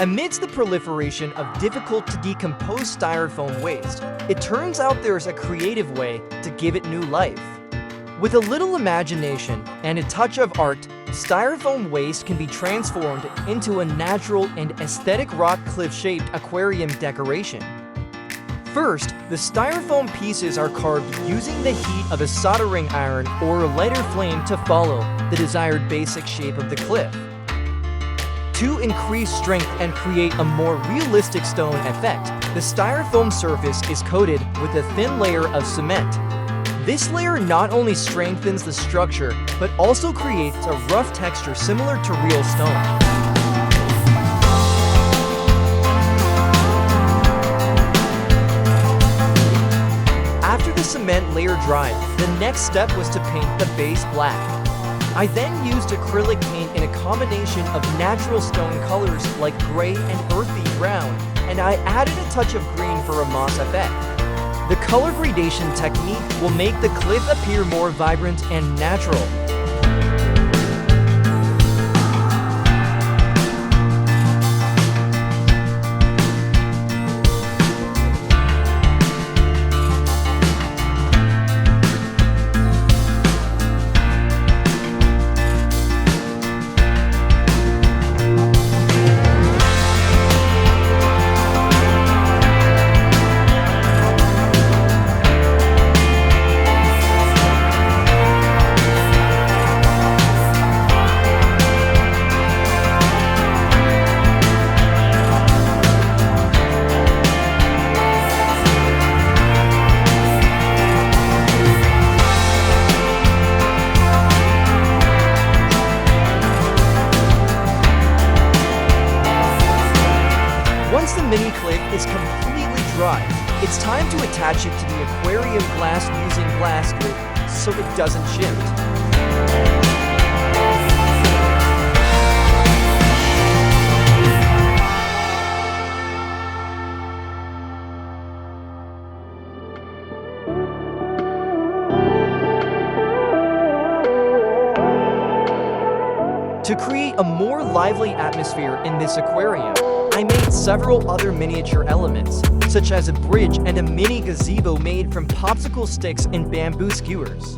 Amidst the proliferation of difficult-to-decompose styrofoam waste, it turns out there's a creative way to give it new life. With a little imagination and a touch of art, styrofoam waste can be transformed into a natural and aesthetic rock cliff-shaped aquarium decoration. First, the styrofoam pieces are carved using the heat of a soldering iron or a lighter flame to follow the desired basic shape of the cliff. To increase strength and create a more realistic stone effect, the styrofoam surface is coated with a thin layer of cement. This layer not only strengthens the structure, but also creates a rough texture similar to real stone. After the cement layer dried, the next step was to paint the base black. I then used acrylic paint in a combination of natural stone colors like gray and earthy brown, and I added a touch of green for a moss effect. The color gradation technique will make the cliff appear more vibrant and natural. Once the mini cliff is completely dry, it's time to attach it to the aquarium glass using glass glue so it doesn't shift. To create a more lively atmosphere in this aquarium, I made several other miniature elements, such as a bridge and a mini gazebo made from popsicle sticks and bamboo skewers.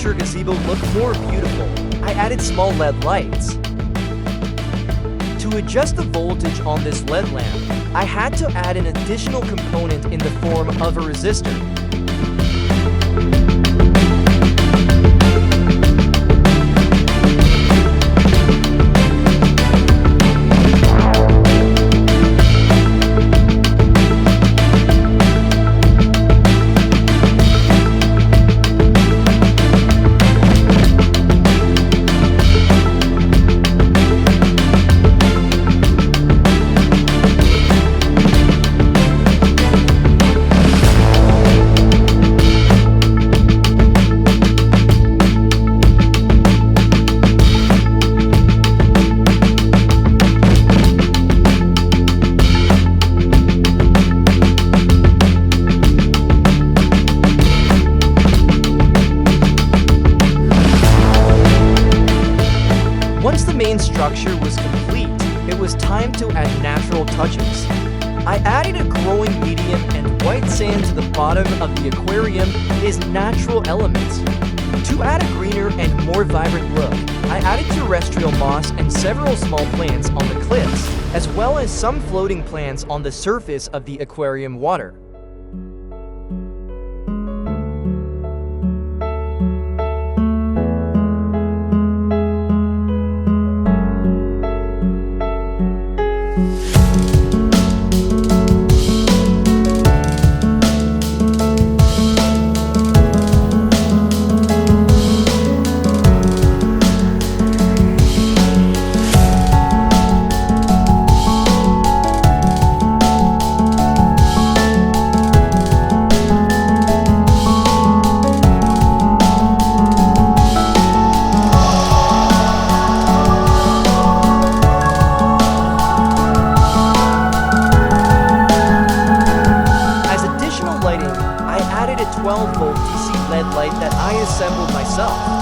miniature gazebo look more beautiful, I added small LED lights. To adjust the voltage on this LED lamp, I had to add an additional component in the form of a resistor. Structure was complete, it was time to add natural touches. I added a growing medium and white sand to the bottom of the aquarium is natural elements. To add a greener and more vibrant look, I added terrestrial moss and several small plants on the cliffs, as well as some floating plants on the surface of the aquarium water. Assembled myself.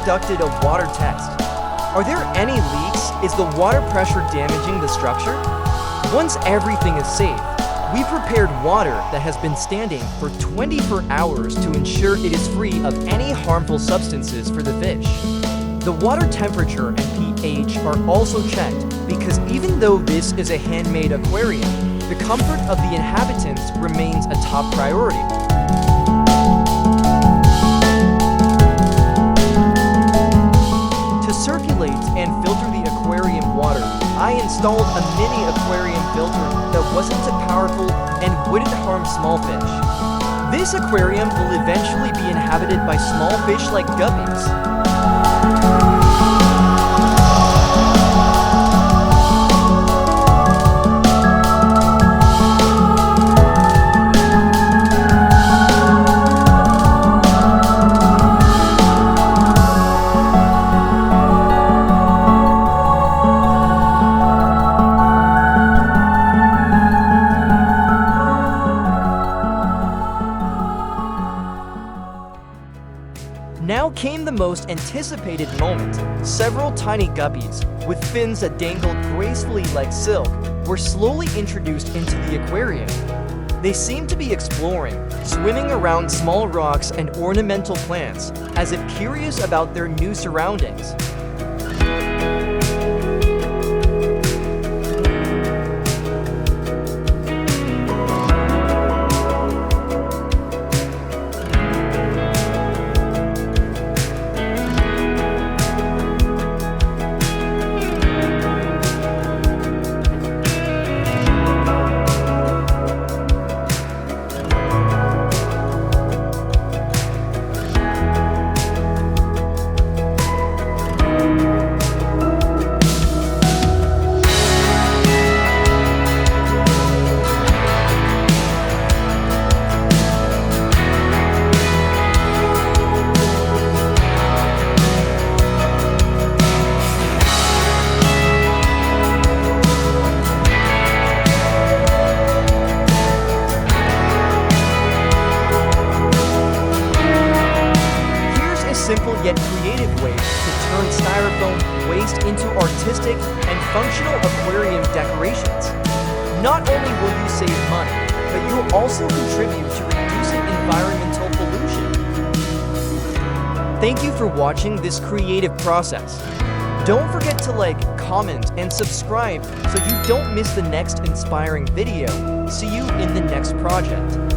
Conducted a water test. Are there any leaks? Is the water pressure damaging the structure? Once everything is safe, we prepared water that has been standing for 24 hours to ensure it is free of any harmful substances for the fish. The water temperature and pH are also checked because even though this is a handmade aquarium, the comfort of the inhabitants remains a top priority. Circulate and filter the aquarium water, I installed a mini aquarium filter that wasn't too powerful and wouldn't harm small fish. This aquarium will eventually be inhabited by small fish like guppies. Now came the most anticipated moment. Several tiny guppies, with fins that dangled gracefully like silk, were slowly introduced into the aquarium. They seemed to be exploring, swimming around small rocks and ornamental plants, as if curious about their new surroundings. get creative ways to turn styrofoam waste into artistic and functional aquarium decorations. Not only will you save money, but you'll also contribute to reducing environmental pollution. Thank you for watching this creative process. Don't forget to like, comment, and subscribe so you don't miss the next inspiring video. See you in the next project.